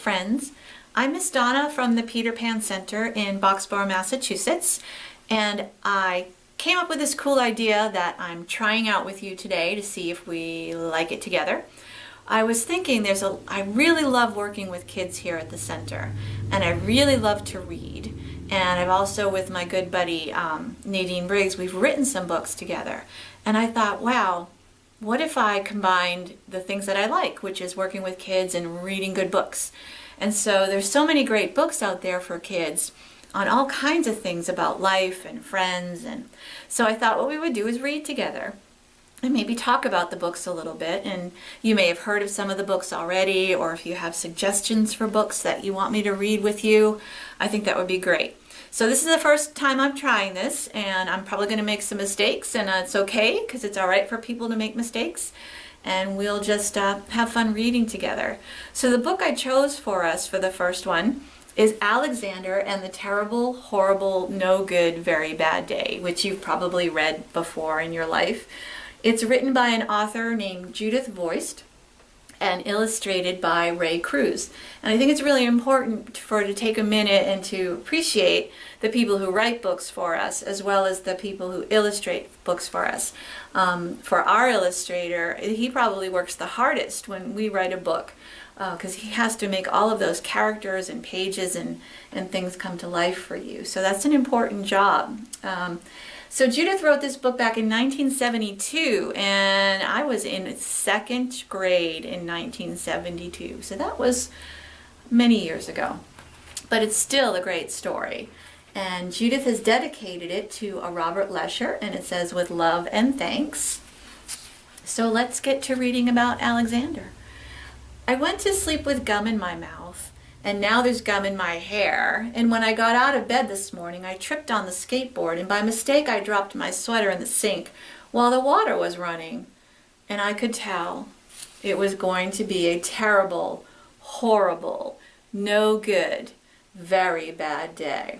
friends. I'm Miss Donna from the Peter Pan Center in Boxborough, Massachusetts, and I came up with this cool idea that I'm trying out with you today to see if we like it together. I was thinking I really love working with kids here at the center, and I really love to read. And I've also, with my good buddy Nadine Briggs, we've written some books together. And I thought, wow, what if I combined the things that I like, which is working with kids and reading good books. And so there's so many great books out there for kids on all kinds of things about life and friends. And so I thought what we would do is read together and maybe talk about the books a little bit. And you may have heard of some of the books already, or if you have suggestions for books that you want me to read with you, I think that would be great. So this is the first time I'm trying this, and I'm probably going to make some mistakes, and it's okay because it's all right for people to make mistakes, and we'll just have fun reading together. So the book I chose for us for the first one is Alexander and the Terrible, Horrible, No Good, Very Bad Day, which you've probably read before in your life. It's written by an author named Judith Voist and illustrated by Cruz. And I think it's really important to take a minute and to appreciate the people who write books for us, as well as the people who illustrate books for us. For our illustrator, he probably works the hardest when we write a book, because he has to make all of those characters and pages and things come to life for you. So that's an important job. So Judith wrote this book back in 1972, and I was in second grade in 1972. So that was many years ago. But it's still a great story. And Judith has dedicated it to a Robert Lesher, and it says, "With love and thanks." So let's get to reading about Alexander. I went to sleep with gum in my mouth, and now there's gum in my hair. And when I got out of bed this morning, I tripped on the skateboard, and by mistake I dropped my sweater in the sink while the water was running. And I could tell it was going to be a terrible, horrible, no good, very bad day.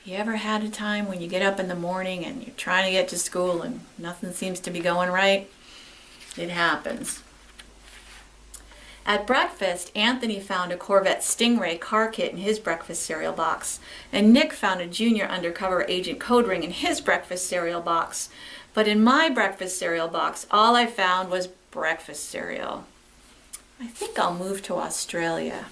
You ever had a time when you get up in the morning and you're trying to get to school and nothing seems to be going right? It happens. At breakfast, Anthony found a Corvette Stingray car kit in his breakfast cereal box, and Nick found a junior undercover agent code ring in his breakfast cereal box. But in my breakfast cereal box, all I found was breakfast cereal. I think I'll move to Australia.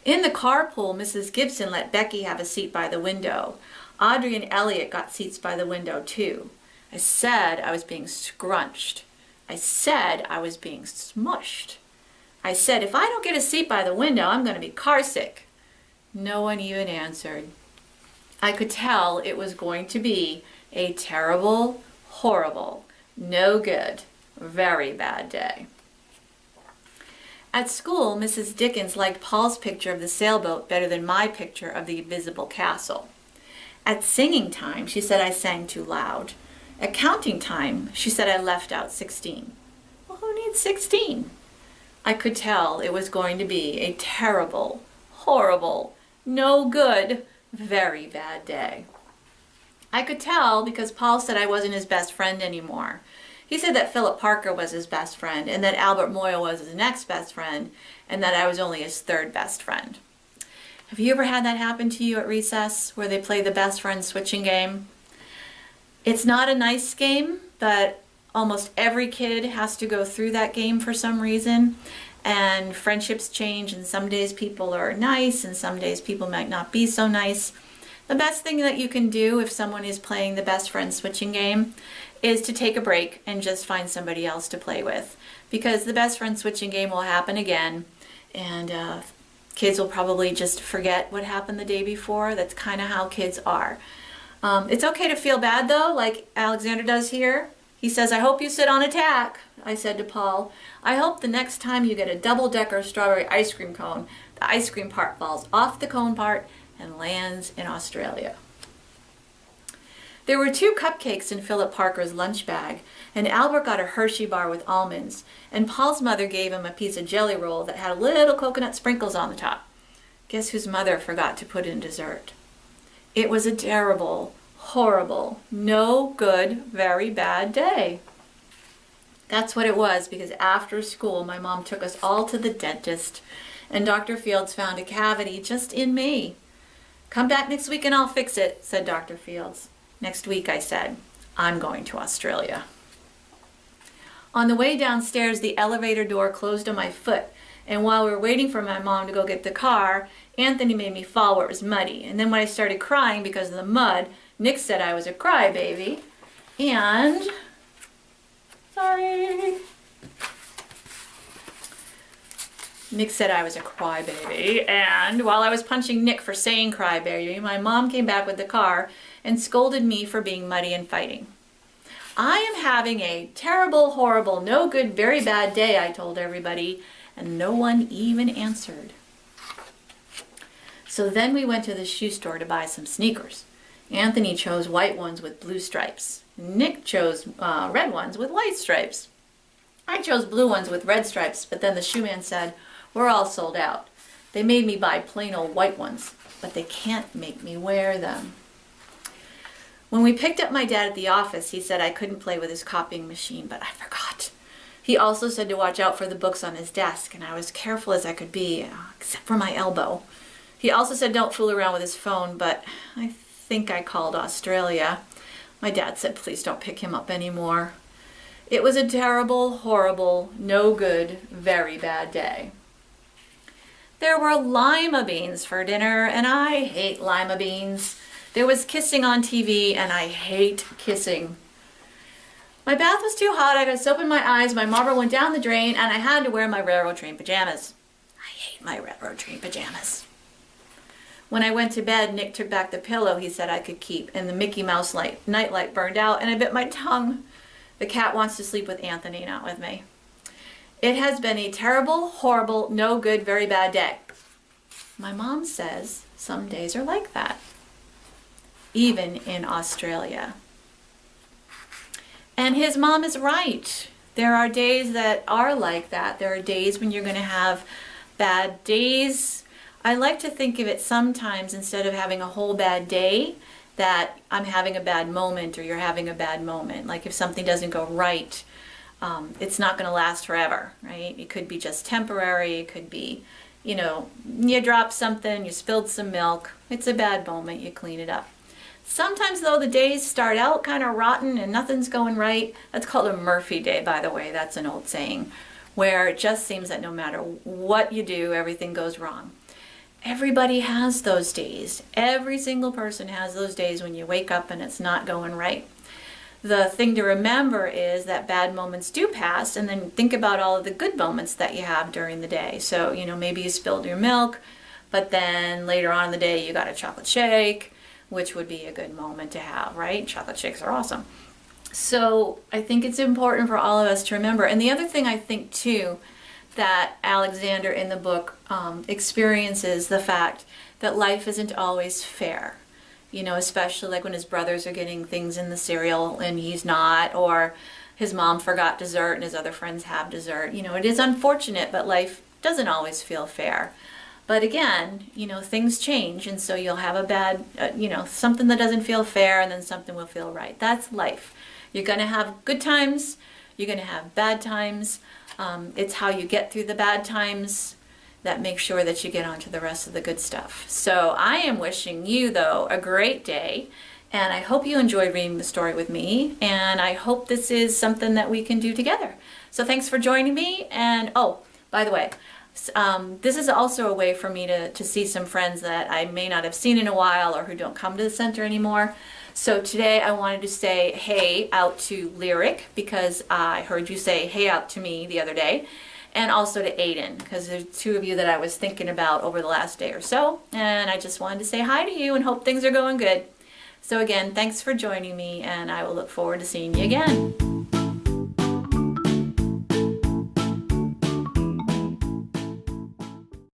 In the carpool, Mrs. Gibson let Becky have a seat by the window. Audrey and Elliot got seats by the window too. I said I was being scrunched. I said I was being smushed. I said, if I don't get a seat by the window, I'm going to be car sick. No one even answered. I could tell it was going to be a terrible, horrible, no good, very bad day. At school, Mrs. Dickens liked Paul's picture of the sailboat better than my picture of the invisible castle. At singing time, she said I sang too loud. At counting time, she said I left out 16. Well, who needs 16? I could tell it was going to be a terrible, horrible, no good, very bad day. I could tell because Paul said I wasn't his best friend anymore. He said that Philip Parker was his best friend, and that Albert Moyle was his next best friend, and that I was only his third best friend. Have you ever had that happen to you at recess, where they play the best friend switching game? It's not a nice game, but almost every kid has to go through that game for some reason, and friendships change, and some days people are nice, and some days people might not be so nice. The best thing that you can do if someone is playing the best friend switching game is to take a break and just find somebody else to play with, because the best friend switching game will happen again, and kids will probably just forget what happened the day before. That's kind of how kids are. It's okay to feel bad though, like Alexander does here. He says, I hope you sit on a tack. I said to Paul, I hope the next time you get a double-decker strawberry ice cream cone, the ice cream part falls off the cone part and lands in Australia. There were 2 cupcakes in Philip Parker's lunch bag, and Albert got a Hershey bar with almonds, and Paul's mother gave him a piece of jelly roll that had little coconut sprinkles on the top. Guess whose mother forgot to put in dessert? It was a terrible, horrible, no good, very bad day. That's what it was, because after school, my mom took us all to the dentist, and Dr. Fields found a cavity just in me. "Come back next week and I'll fix it," said Dr. Fields. "Next week," I said. "I'm going to Australia." On the way downstairs, the elevator door closed on my foot, and while we were waiting for my mom to go get the car, Anthony made me fall where it was muddy. And then when I started crying because of the mud, Nick said I was a crybaby, and... Sorry. Nick said I was a crybaby, and while I was punching Nick for saying crybaby, my mom came back with the car and scolded me for being muddy and fighting. "I am having a terrible, horrible, no good, very bad day," I told everybody, and no one even answered. So then we went to the shoe store to buy some sneakers. Anthony chose white ones with blue stripes. Nick chose red ones with white stripes. I chose blue ones with red stripes, but then the shoe man said, "We're all sold out." They made me buy plain old white ones, but they can't make me wear them. When we picked up my dad at the office, he said I couldn't play with his copying machine, but I forgot. He also said to watch out for the books on his desk, and I was careful as I could be, except for my elbow. He also said don't fool around with his phone, but I think I called Australia. My dad said please don't pick him up anymore. It was a terrible, horrible, no good, very bad day. There were lima beans for dinner, and I hate lima beans. There was kissing on TV, and I hate kissing. My bath was too hot, I got soap in my eyes, my marble went down the drain, and I had to wear my railroad train pajamas. I hate my railroad train pajamas. When I went to bed, Nick took back the pillow he said I could keep, and the Mickey Mouse nightlight burned out, and I bit my tongue. The cat wants to sleep with Anthony, not with me. It has been a terrible, horrible, no good, very bad day. My mom says some days are like that, even in Australia. And his mom is right. There are days that are like that. There are days when you're going to have bad days. I like to think of it sometimes, instead of having a whole bad day, that I'm having a bad moment or you're having a bad moment. Like if something doesn't go right, it's not going to last forever, right? It could be just temporary. It could be, you dropped something, you spilled some milk. It's a bad moment. You clean it up. Sometimes, though, the days start out kind of rotten and nothing's going right. That's called a Murphy Day, by the way. That's an old saying, where it just seems that no matter what you do, everything goes wrong. Everybody has those days. Every single person has those days when you wake up and it's not going right. The thing to remember is that bad moments do pass, and then think about all of the good moments that you have during the day. So, maybe you spilled your milk, but then later on in the day you got a chocolate shake, which would be a good moment to have, right? Chocolate shakes are awesome. So I think it's important for all of us to remember. And the other thing I think too, that Alexander in the book experiences the fact that life isn't always fair. Especially like when his brothers are getting things in the cereal and he's not, or his mom forgot dessert and his other friends have dessert. It is unfortunate, but life doesn't always feel fair. But again, things change, and so you'll have a bad, something that doesn't feel fair, and then something will feel right. That's life. You're going to have good times. You're going to have bad times. It's how you get through the bad times that makes sure that you get on to the rest of the good stuff. So I am wishing you, though, a great day, and I hope you enjoyed reading the story with me, and I hope this is something that we can do together. So thanks for joining me, and by the way, this is also a way for me to see some friends that I may not have seen in a while or who don't come to the center anymore. So today I wanted to say hey out to Lyric, because I heard you say hey out to me the other day, and also to Aiden, because there's two of you that I was thinking about over the last day or so, and I just wanted to say hi to you and hope things are going good. So again, thanks for joining me, and I will look forward to seeing you again.